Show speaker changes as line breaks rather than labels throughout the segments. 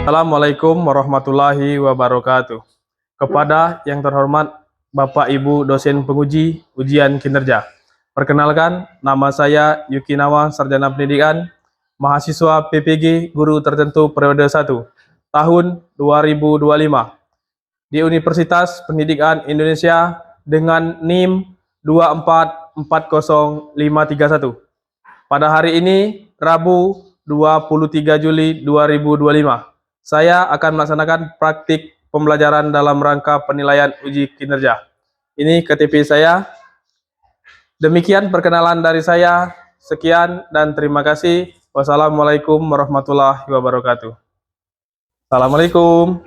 Assalamualaikum warahmatullahi wabarakatuh. Kepada yang terhormat Bapak Ibu dosen penguji ujian kinerja. Perkenalkan, nama saya Yukinawa, Sarjana Pendidikan, mahasiswa PPG Guru Tertentu periode 1, tahun 2025 di Universitas Pendidikan Indonesia dengan NIM 2440531. Pada hari ini, Rabu 23 Juli 2025, saya akan melaksanakan praktik pembelajaran dalam rangka penilaian uji kinerja. Ini KTP saya. Demikian perkenalan dari saya. Sekian dan terima kasih. Wassalamualaikum warahmatullahi wabarakatuh. Assalamualaikum.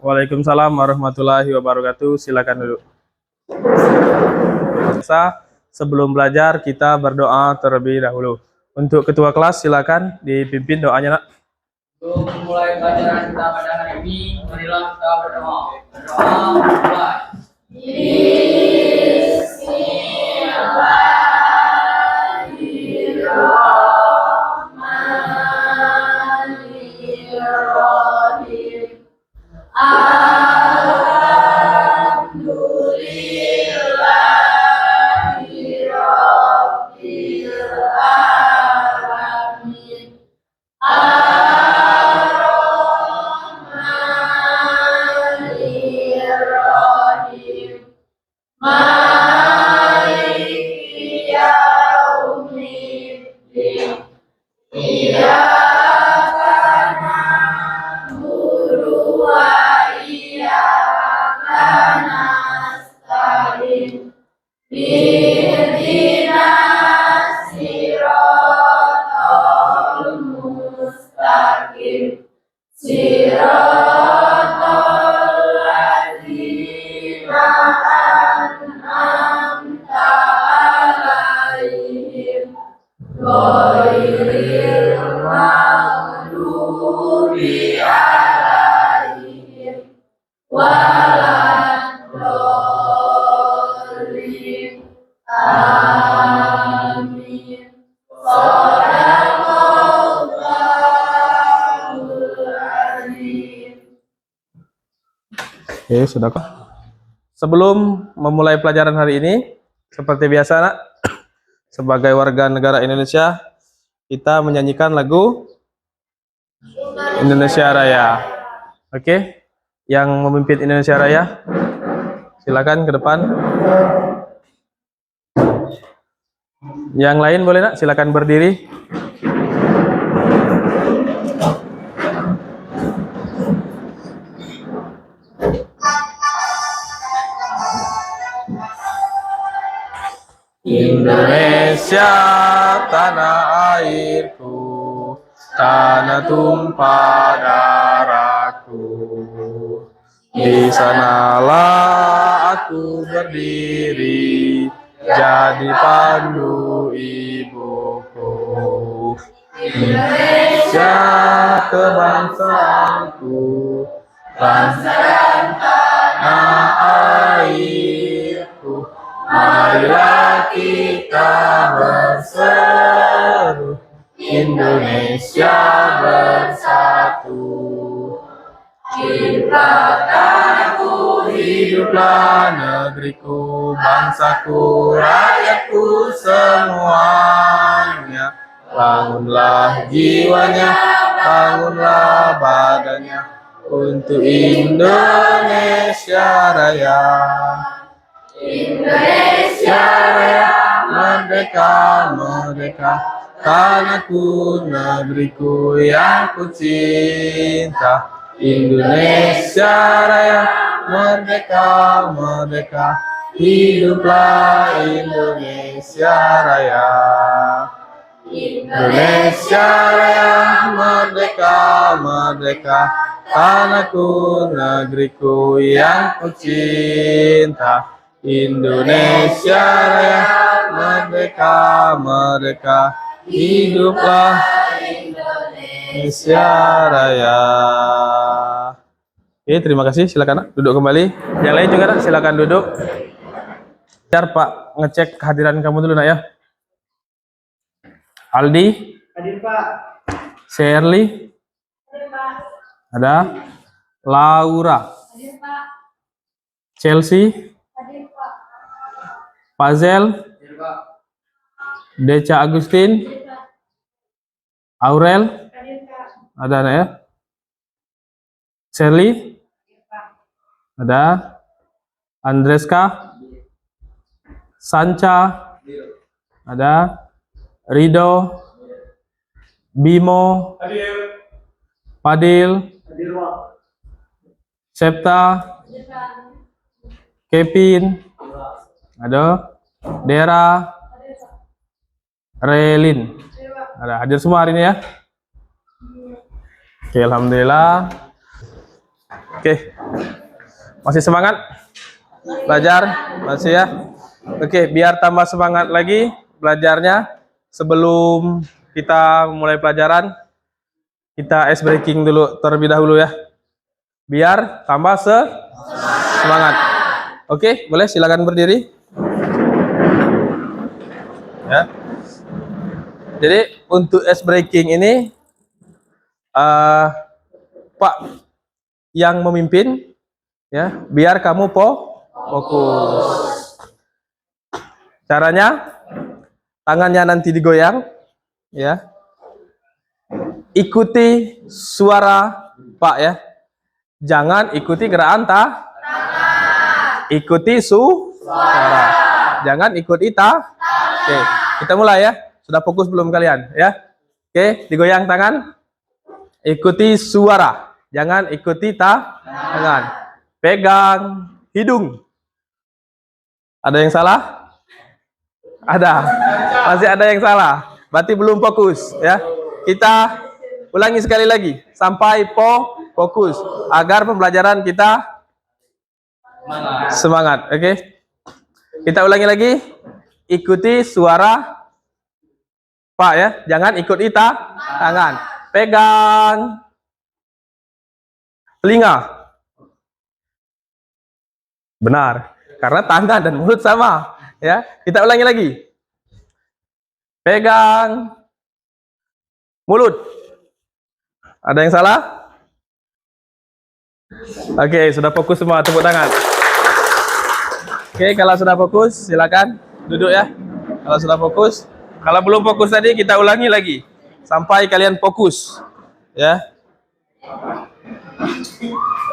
Waalaikumsalam warahmatullahi wabarakatuh. Silakan duduk. Sebelum belajar kita berdoa terlebih dahulu. Untuk ketua kelas silakan dipimpin doanya, Nak.
Untuk memulai pelajaran kita pada hari ini, marilah kita berdoa. Berdoa mulai.
Oke, sudah kok. Sebelum memulai pelajaran hari ini, seperti biasa, Nak, sebagai warga negara Indonesia, kita menyanyikan lagu Indonesia Raya. Oke, yang memimpin Indonesia Raya, silakan ke depan. Yang lain boleh, Nak, silakan berdiri. Indonesia tanah airku, tanah tumpah darahku. Di sanalah aku berdiri, jadi pandu ibuku. Indonesia kebangsaanku, bangsa dan tanah airku. Marilah kita berseru, Indonesia bersatu. Hiduplah tanahku, hiduplah negeriku, bangsaku, rakyatku semuanya. Bangunlah jiwanya, bangunlah badannya, untuk Indonesia Raya. Indonesia Raya, merdeka, merdeka, tanahku, negeriku yang ku cinta. Indonesia Raya, merdeka, merdeka, hiduplah Indonesia Raya. Indonesia Raya, merdeka, merdeka, tanahku, negeriku yang ku cinta. Indonesia Raya, merdeka, merdeka, hiduplah Indonesia Raya. Oke, terima kasih. Silakan nak, duduk kembali. Yang lain juga nak, silakan duduk. Biar Pak ngecek kehadiran kamu dulu nak ya. Aldi,
Hadir Pak.
Shirley,
Hadir Pak.
ada. Laura,
Hadir Pak.
Chelsea,
Hadir Pak.
Pazel,
Hadir, Pak.
Deca Agustin,
Hadir Pak.
Aurel,
Hadir Pak.
ada nak ya. Shirley,
Hadir Pak.
ada. Andreska, Sancha,
Hadir.
ada. Rido, Bimo,
Hadir.
Padil,
Hadir Pak.
Septa,
Hadir Pak.
Kevin, ada. Dera,
Hadir Pak.
Relin,
Hadir Pak.
ada. Hadir semua hari ini ya. Oke, alhamdulillah. Oke, masih semangat belajar, masih ya. Oke, biar tambah semangat lagi belajarnya. Sebelum kita mulai pelajaran, kita ice breaking dulu terlebih dahulu ya. Biar tambah semangat. Oke, boleh silakan berdiri. Ya. Jadi untuk ice breaking ini Pak yang memimpin ya, biar kamu fokus. Caranya tangannya nanti digoyang ya. Ikuti suara Pak ya. Jangan ikuti gerakan ikuti suara. Jangan ikuti Oke, kita mulai ya. Sudah fokus belum kalian ya? Oke, digoyang tangan. Ikuti suara. Jangan ikuti tangan. Pegang hidung. Ada yang salah? Ada. Masih ada yang salah. Berarti belum fokus ya. Kita ulangi sekali lagi sampai fokus agar pembelajaran kita semangat. Oke. Kita ulangi lagi. Ikuti suara Pak ya. Jangan ikuti tangan. Pegang telinga. Benar. Karena tangan dan mulut sama. Ya, kita ulangi lagi. Pegang mulut. Ada yang salah? Oke, sudah fokus semua, tepuk tangan. Oke, kalau sudah fokus, silakan duduk ya. Kalau sudah fokus, kalau belum fokus tadi kita ulangi lagi sampai kalian fokus, ya.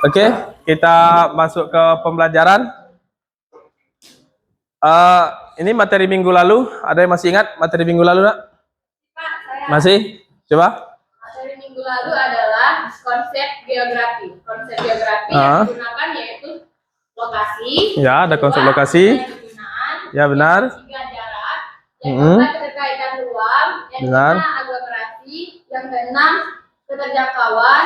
Oke, kita masuk ke pembelajaran. Ini materi minggu lalu. Ada yang masih ingat materi minggu lalu, nak?
Pak, saya.
Masih? Coba.
Materi minggu lalu adalah konsep geografi. Konsep geografi yang digunakan yaitu lokasi.
Ya, ada konsep lokasi.
Penggunaan.
Ya, benar.
Tiga jarak. Yang keempat keterkaitan ruang. Yang
Benar.
lima aglomerasi. Yang keenam keterjangkauan.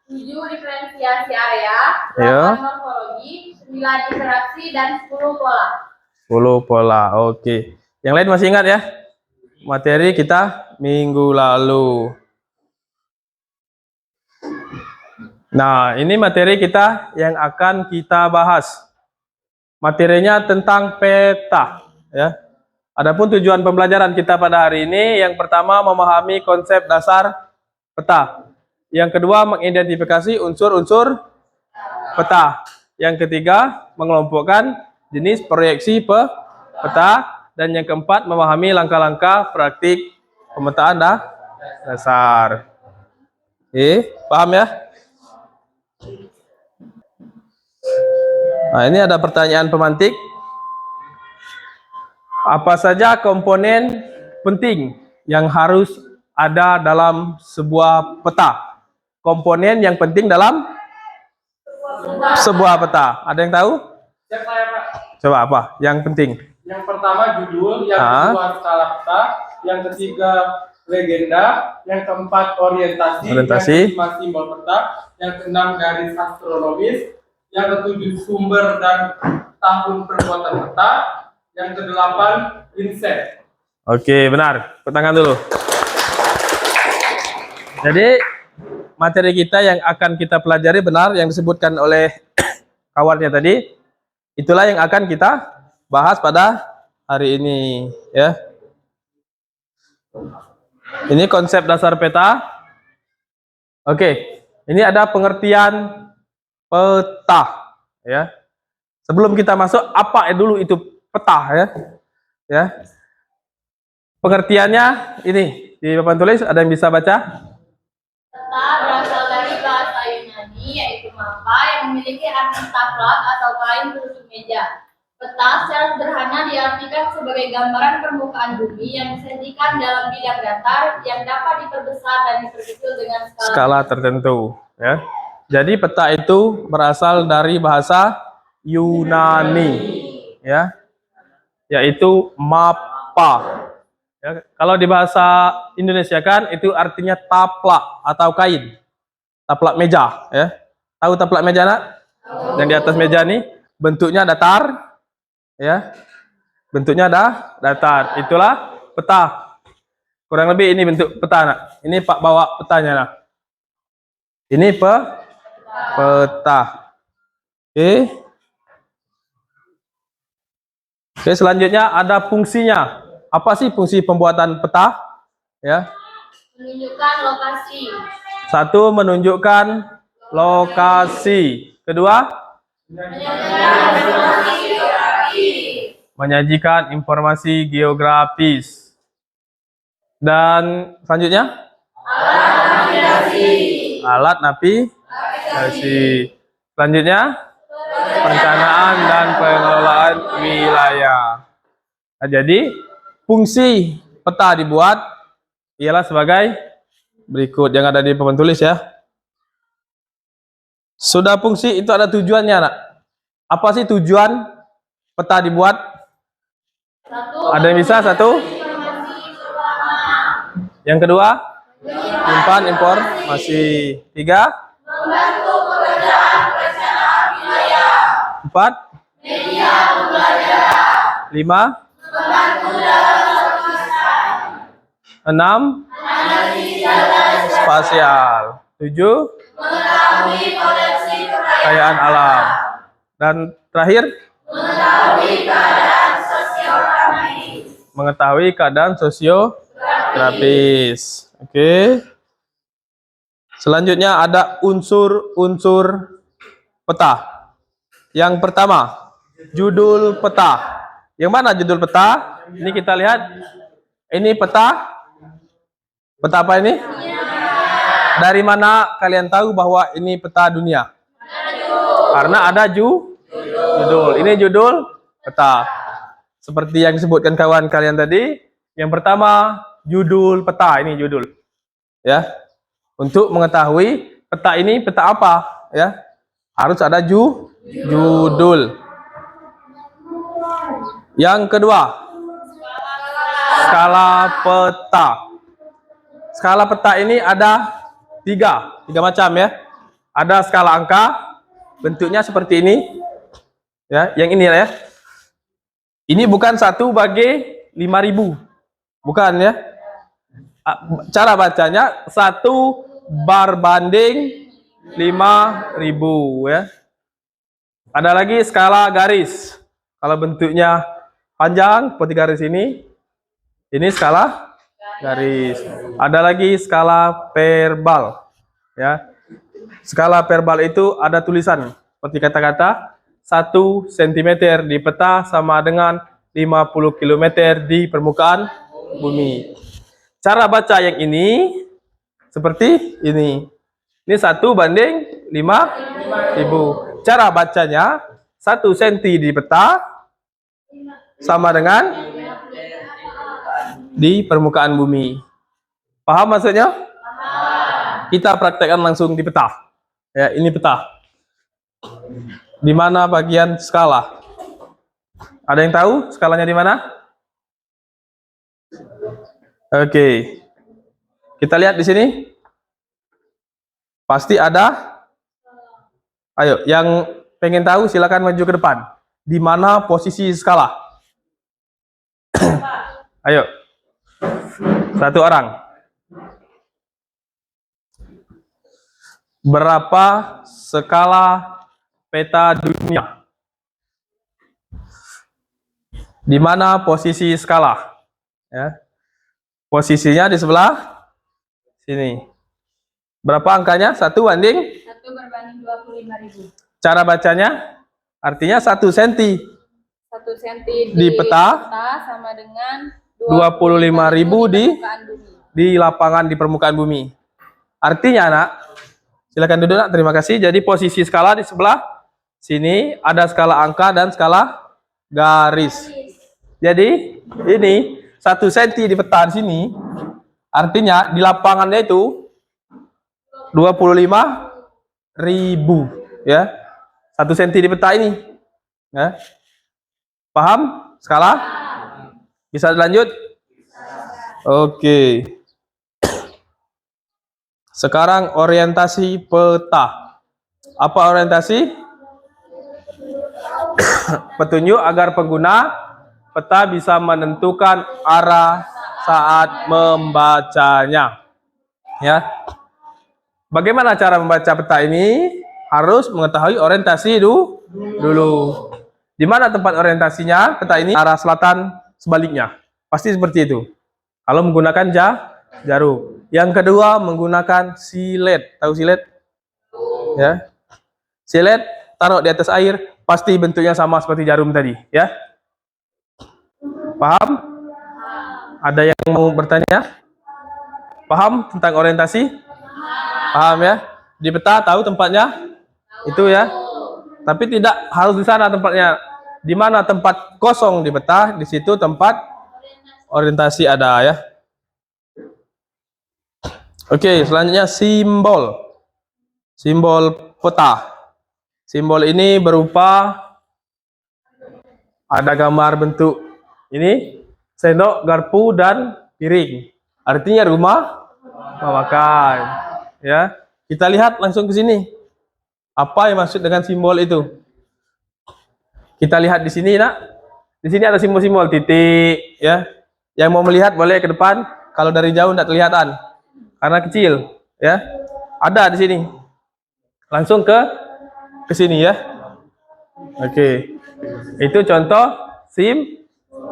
7 diferensiasi area.
Ya.
8 morfologi. 9 interaksi dan 10 pola.
10 pola. Oke. Yang lain masih ingat ya? Materi kita minggu lalu. Nah, ini materi kita yang akan kita bahas. Materinya tentang peta, ya. Adapun tujuan pembelajaran kita pada hari ini, yang pertama memahami konsep dasar peta. Yang kedua mengidentifikasi unsur-unsur peta. Yang ketiga mengelompokkan jenis proyeksi peta, dan yang keempat memahami langkah-langkah praktik pemetaan dasar. Oke, paham ya? Nah, ini ada pertanyaan pemantik. Apa saja komponen penting yang harus ada dalam sebuah peta? Komponen yang penting dalam sebuah peta. Ada yang tahu?
Siap saya, Pak.
Coba apa? Yang penting.
Yang pertama judul, yang kedua skala peta, yang ketiga legenda, yang keempat orientasi, yang kelima simbol peta, yang keenam garis astronomis, yang ketujuh sumber dan tahun perbuatan peta, yang kedelapan inset.
Oke, benar. Tepuk tangan dulu. Jadi materi kita yang akan kita pelajari benar yang disebutkan oleh kawannya tadi. Itulah yang akan kita bahas pada hari ini, ya. Ini konsep dasar peta. Oke, ini ada pengertian peta, ya. Sebelum kita masuk, apa dulu itu peta, ya? Ya. Pengertiannya ini di papan tulis, ada yang bisa baca?
Peta berasal dari bahasa Yunani yaitu mapa yang memiliki arti tablet atau kain berbentuk meja. Peta secara sederhana diartikan sebagai gambaran permukaan bumi yang disajikan dalam bidang datar yang dapat diperbesar dan diperkecil dengan
Skala tertentu, ya. Jadi peta itu berasal dari bahasa Yunani, ya, yaitu mapa. Ya, kalau di bahasa Indonesia kan itu artinya taplak atau kain, taplak meja, ya. Tahu taplak meja, nak? Yang di atas meja nih bentuknya datar, ya. Bentuknya datar. Itulah peta. Kurang lebih ini bentuk peta, nak. Ini Pak bawa petanya, nak. Ini peta. Oke. Oke, selanjutnya ada fungsinya. Apa sih fungsi pembuatan peta? Ya.
menunjukkan lokasi.
Satu, menunjukkan lokasi. Kedua, menyajikan informasi geografis. Dan selanjutnya, alat navigasi. Selanjutnya, perencanaan dan pengelolaan wilayah. Nah, jadi fungsi peta dibuat ialah sebagai berikut yang ada di papan tulis, ya. Sudah fungsi itu ada tujuannya, nak. Apa sih tujuan peta dibuat? Ada yang bisa? Satu. Yang kedua, simpan informasi. Tiga.
Membantu pekerjaan perencanaan wilayah.
Empat.
Media pembelajaran.
Lima.
Membantu dalam penulisan.
Enam.
Analisis data
Spasial. Tujuh.
mengetahui potensi
Kekayaan alam. Dan terakhir, mengetahui keadaan sosiografis. Oke. Selanjutnya ada unsur-unsur peta. Yang pertama, judul peta. Yang mana judul peta? Ini kita lihat. Ini peta. Peta apa ini? Dari mana kalian tahu bahwa ini peta dunia? Karena ada judul. Ini judul peta. Seperti yang disebutkan kawan kalian tadi. Yang pertama, judul peta. Ini judul. Ya. Untuk mengetahui peta ini peta apa, ya. Harus ada judul. Yang kedua, skala peta. Skala peta ini ada tiga macam, ya. Ada skala angka, bentuknya seperti ini, ya. Yang ini, ya. Ini bukan 1/5000, bukan, ya. Cara bacanya 1/5000, ya. Ada lagi skala garis. Kalau bentuknya panjang seperti garis ini skala garis. Ada lagi skala verbal, ya. Skala verbal itu ada tulisan seperti kata-kata 1 cm di peta sama dengan 50 km di permukaan bumi. Cara baca yang ini seperti ini. Ini 1/5000. Cara bacanya 1 cm di peta sama dengan di permukaan bumi. Paham maksudnya? Kita praktekkan langsung di peta. Ya, ini peta. Di mana bagian skala? Ada yang tahu skalanya di mana? Oke. Kita lihat di sini. Pasti ada. Ayo, yang pengen tahu silakan maju ke depan. Di mana posisi skala? Ayo, 1 orang. Berapa skala peta dunia? Di mana posisi skala? Ya. Posisinya di sebelah sini. Berapa angkanya? 1 banding?
1 berbanding 25.000.
Cara bacanya? Artinya 1 cm
1 cm
di peta
sama dengan
25.000 di
permukaan bumi.
di lapangan di permukaan bumi. Artinya, Nak, silakan duduk, Nak. Terima kasih. Jadi posisi skala di sebelah sini ada skala angka dan skala garis. Jadi ini 1 cm di peta di sini, artinya di lapangannya itu 25.000, ya. 1 cm di peta ini, ya. Paham skala? Bisa dilanjut? Oke. Sekarang orientasi peta. Apa orientasi? Petunjuk agar pengguna peta bisa menentukan arah saat membacanya. Ya. Bagaimana cara membaca peta ini? Harus mengetahui orientasi dulu. Di mana tempat orientasinya peta ini? Arah selatan sebaliknya. Pasti seperti itu. Kalau menggunakan jarum. Yang kedua menggunakan silet. Tahu silet? Ya. Silet taruh di atas air, pasti bentuknya sama seperti jarum tadi, ya. Paham? Ada yang mau bertanya? Paham tentang orientasi? Paham ya? Di peta tahu tempatnya? Itu ya. Tapi tidak harus di sana tempatnya. Di mana tempat kosong di peta, di situ tempat orientasi ada, ya. Oke, selanjutnya simbol. Simbol peta. Simbol ini berupa ada gambar bentuk ini sendok, garpu dan piring. Artinya rumah makan. Ya, kita lihat langsung ke sini. Apa yang maksud dengan simbol itu? Kita lihat di sini, Nak. Di sini ada simbol-simbol titik, ya. Yang mau melihat boleh ke depan. Kalau dari jauh tidak kelihatan karena kecil, ya. Ada di sini. Langsung ke sini, ya. Oke. Itu contoh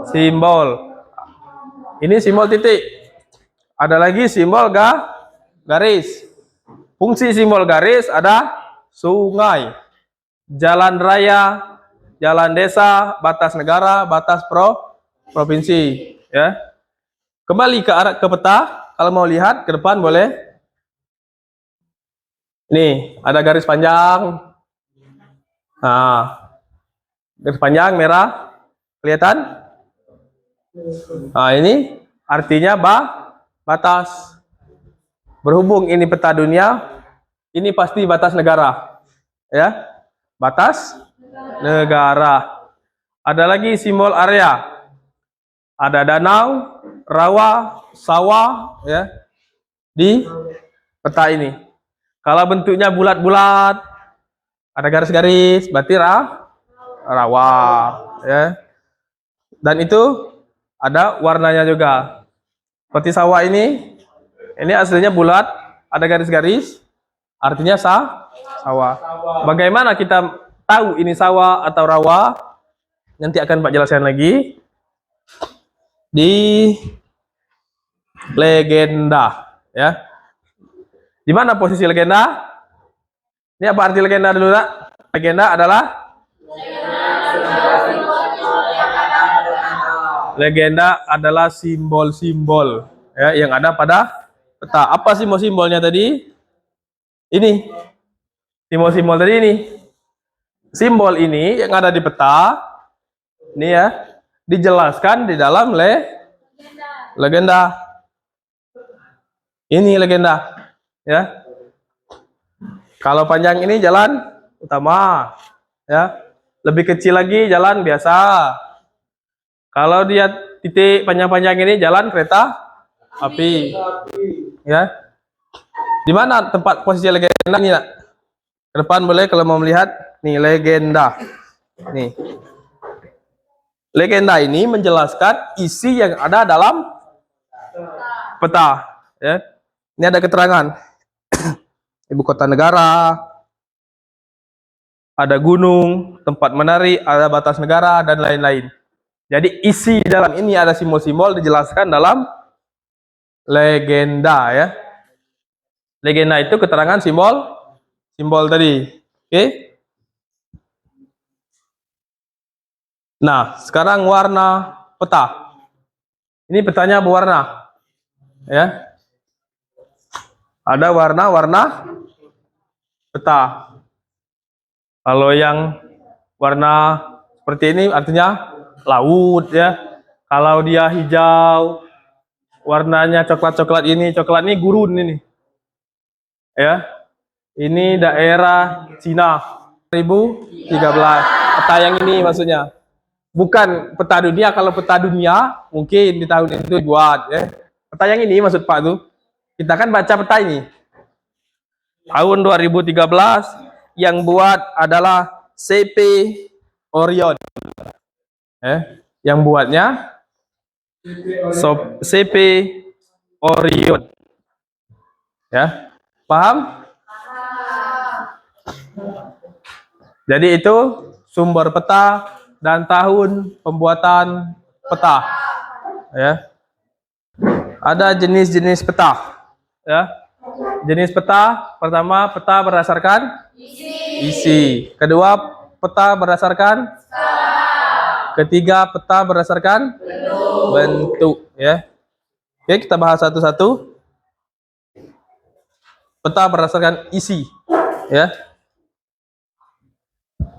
simbol. Ini simbol titik. Ada lagi simbol garis. Fungsi simbol garis ada sungai, jalan raya, jalan desa, batas negara, batas provinsi, ya. Kembali ke arah ke peta. Kalau mau lihat ke depan boleh. Nih, ada garis panjang. Nah, garis panjang merah kelihatan? Nah, ini artinya batas. Berhubung ini peta dunia, ini pasti batas negara. Ya. Batas negara. Ada lagi simbol area. Ada danau, rawa, sawah, ya. Di peta ini. Kalau bentuknya bulat-bulat, ada garis-garis, berarti rawa, ya. Dan itu ada warnanya juga. Seperti sawah ini aslinya bulat, ada garis-garis, artinya sawah. Bagaimana kita tahu ini sawah atau rawa? Nanti akan Pak jelaskan lagi di legenda, ya. Di mana posisi legenda? Ini apa arti legenda dulu, Nak? Legenda adalah simbol-simbol, ya, yang ada pada peta. Apa simbol-simbolnya tadi? Ini. Simbol-simbol tadi ini. Simbol ini yang ada di peta, ini ya, dijelaskan di dalam legenda. Ini legenda, ya. Kalau panjang ini jalan utama, ya. Lebih kecil lagi jalan biasa. Kalau dia titik panjang-panjang ini jalan kereta api, ya. Di mana tempat posisi legenda ini, Nak? Ke depan boleh kalau mau melihat. Nih legenda. Nih. Legenda ini menjelaskan isi yang ada dalam peta, ya. Ini ada keterangan. Ibu kota negara, ada gunung, tempat menari, ada batas negara, dan lain-lain. Jadi isi dalam ini ada simbol-simbol dijelaskan dalam legenda, ya. Legenda itu keterangan simbol tadi. Oke. Nah, sekarang warna peta. Ini petanya berwarna, ya. Ada warna-warna peta. Kalau yang warna seperti ini artinya laut, ya. Kalau dia hijau, warnanya coklat-coklat ini gurun ini. Ya. Ini daerah Cina 2013. Peta yang ini maksudnya. Bukan peta dunia. Kalau peta dunia mungkin di tahun itu dibuat, ya. Peta yang ini maksud Pak tuh. Kita kan baca peta ini. Tahun 2013 yang buat adalah CP Orion. Yang buatnya CP Orion. Ya. Paham? Jadi itu sumber peta dan tahun pembuatan peta. Ya. Ada jenis-jenis peta. Ya. Jenis peta, pertama peta berdasarkan isi. Kedua peta berdasarkan ketiga peta berdasarkan bentuk, ya. Oke, kita bahas satu-satu. Peta berdasarkan isi, ya.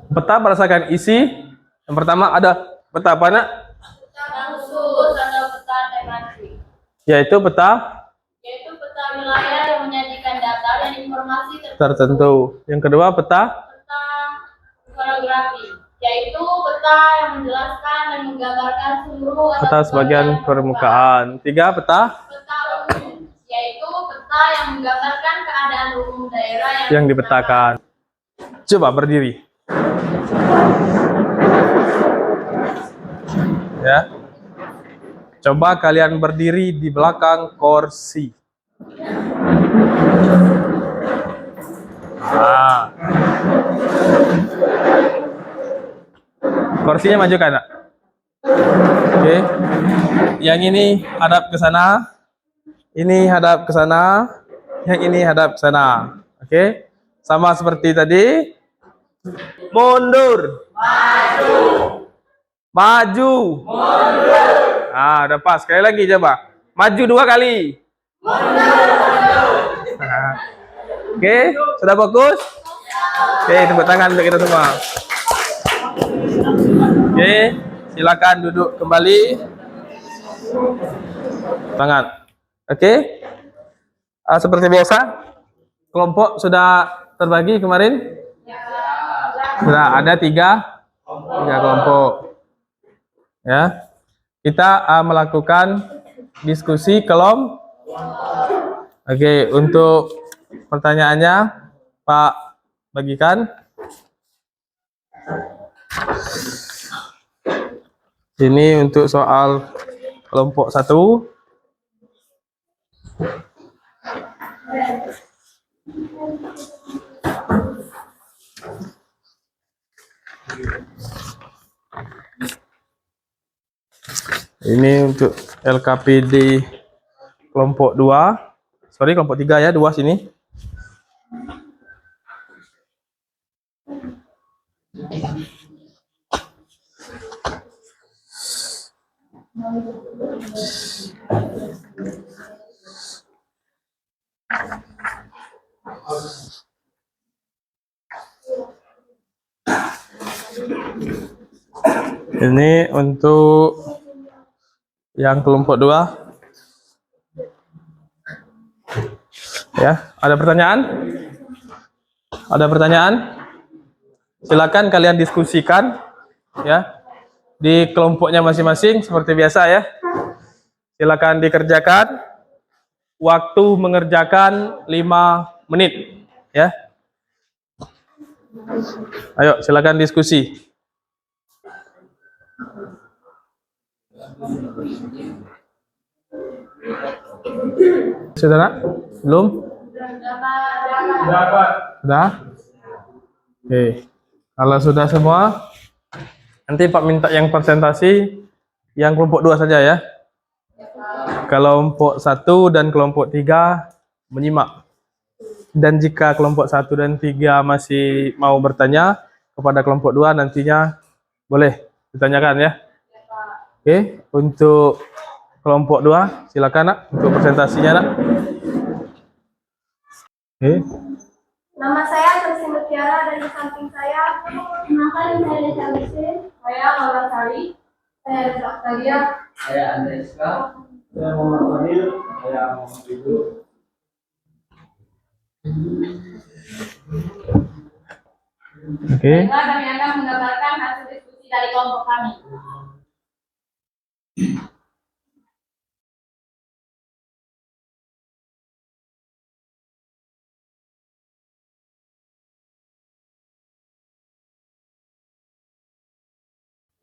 Peta berdasarkan isi. Yang pertama ada peta apa, Nak?
Peta khusus atau peta tematik.
Yaitu peta
Wilayah yang menyajikan data dan informasi
tertentu. Yang kedua peta
geografi, yaitu peta yang menjelaskan dan menggambarkan seluruh
peta sebagian permukaan. Tiga peta
umum, yaitu peta yang menggambarkan keadaan umum daerah
yang dipetakan. Coba berdiri. Ya. Coba kalian berdiri di belakang kursi. Nah. Kursinya majukan, Nak. Oke. Yang ini hadap ke sana. Ini hadap ke sana. Yang ini hadap ke sana. Oke. Sama seperti tadi. Mundur. Maju. Maju. Mundur. Ah, udah pas. Sekali lagi coba. Maju 2 kali. Oke, sudah fokus? Oke, tepuk tangan untuk kita semua. Oke, silakan duduk kembali. Tangan. Oke. Seperti biasa, kelompok sudah terbagi kemarin? Sudah ada tiga kelompok. Ya. Kita melakukan diskusi kelompok. Oke, untuk pertanyaannya Pak bagikan. Ini untuk soal kelompok 1. Ini untuk LKPD kelompok 2. Sorry, kelompok 3 ya, 2 sini. Ini untuk yang kelompok 2. Ya, ada pertanyaan? Ada pertanyaan? Silakan kalian diskusikan ya di kelompoknya masing-masing seperti biasa ya. Silakan dikerjakan. Waktu mengerjakan 5 menit ya. Ayo silakan diskusi. Sudah nak? Belum?
Berapa?
Sudah? Oke. Kalau sudah semua, nanti Pak minta yang presentasi yang kelompok 2 saja ya. Kelompok 1 dan kelompok 3 menyimak. Dan jika kelompok 1 dan 3 masih mau bertanya kepada kelompok 2, nantinya boleh ditanyakan ya. Oke, untuk kelompok 2 silakan nak untuk presentasinya nak. Oke.
Nama saya Tersi Mutiara dan di samping saya kenalkan saya Desa Mesin, saya Laura Sari, saya Reza Octavia,
Saya Andreska.
Saya Muhammad Fadil. Saya Muhammad Ibu.
Oke.
Baiklah, kami akan menggambarkan hasil diskusi dari kelompok kami.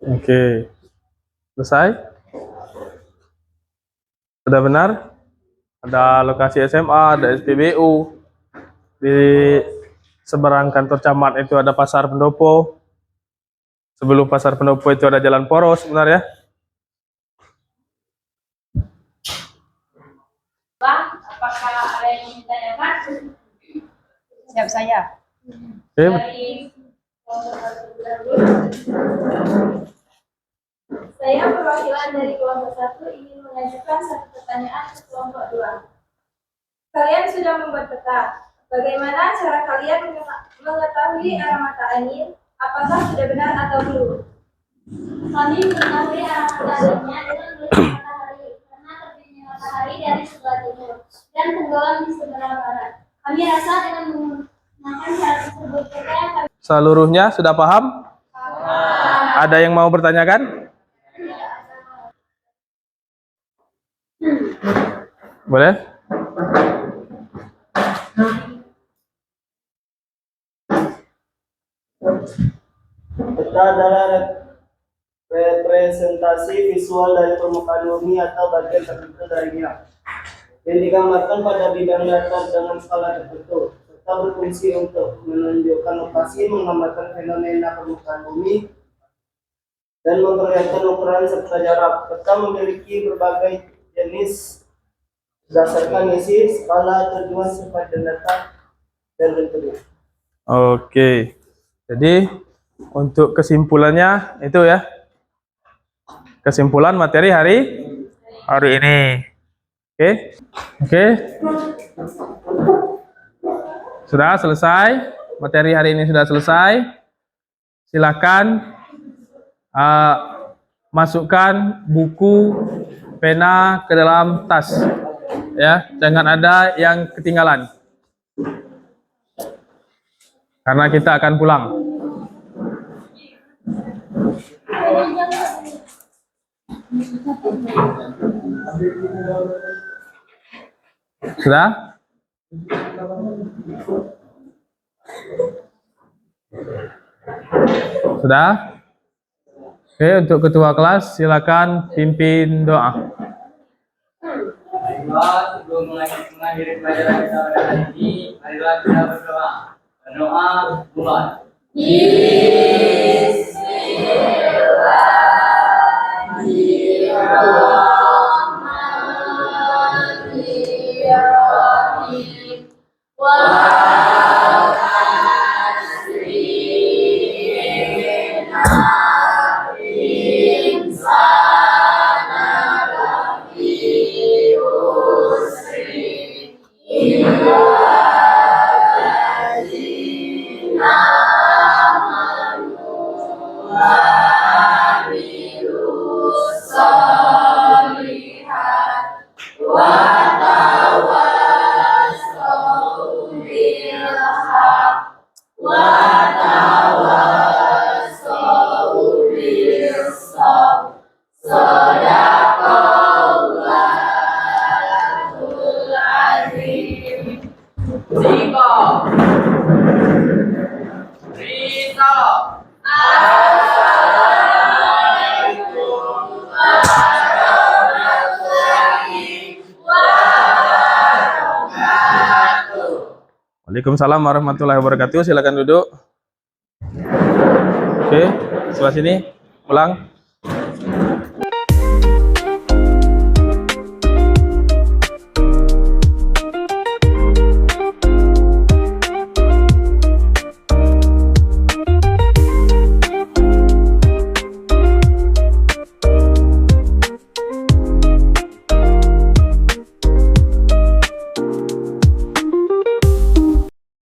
Oke. Selesai? Sudah benar? Ada lokasi SMA, ada SPBU. Di seberang kantor camat itu ada pasar pendopo. Sebelum pasar pendopo itu ada jalan poros, benar ya?
Bang, apakah ada yang ingin ditanyakan?
Siap saya.
Oke.
Dari kelompok satu dulu. Saya perwakilan dari kelompok 1 ingin mengajukan satu pertanyaan ke kelompok 2. Kalian sudah membuat peta. Bagaimana cara kalian mengetahui arah mata angin? Apakah sudah benar atau belum? Kami mengetahui arah mata anginnya dengan melihat matahari, karena terbitnya matahari dari sebelah timur dan tenggelam di sebelah barat. Kami rasa dengan menggunakan cara tersebut kita akan
Seluruhnya sudah paham? Ada yang mau bertanyakan? Boleh?
Peta adalah representasi visual dari permukaan bumi atau bagian tertentu darinya yang digambarkan pada bidang datar dengan skala tertentu, serta berfungsi untuk menunjukkan lokasi, menggambarkan fenomena permukaan bumi, dan memperlihatkan ukuran serta jarak. Peta memiliki berbagai jenis berdasarkan isi, skala, tujuan, sifat, dan data, dan bentuknya.
Oke. Jadi untuk kesimpulannya itu ya. Kesimpulan materi hari ini. Oke. Oke. Sudah selesai. Materi hari ini sudah selesai. Silakan masukkan buku, pena ke dalam tas. Ya, jangan ada yang ketinggalan. Karena kita akan pulang. Sudah? Sudah? Oke, untuk ketua kelas silakan pimpin doa.
Baiklah, sebelum mengakhiri pelajaran kita pada hari ini, marilah kita berdoa. Berdoa mulai.
Waalaikumsalam.
Waalaikumsalam warahmatullahi wabarakatuh. Silakan duduk. Oke, sebelah sini. Ulang.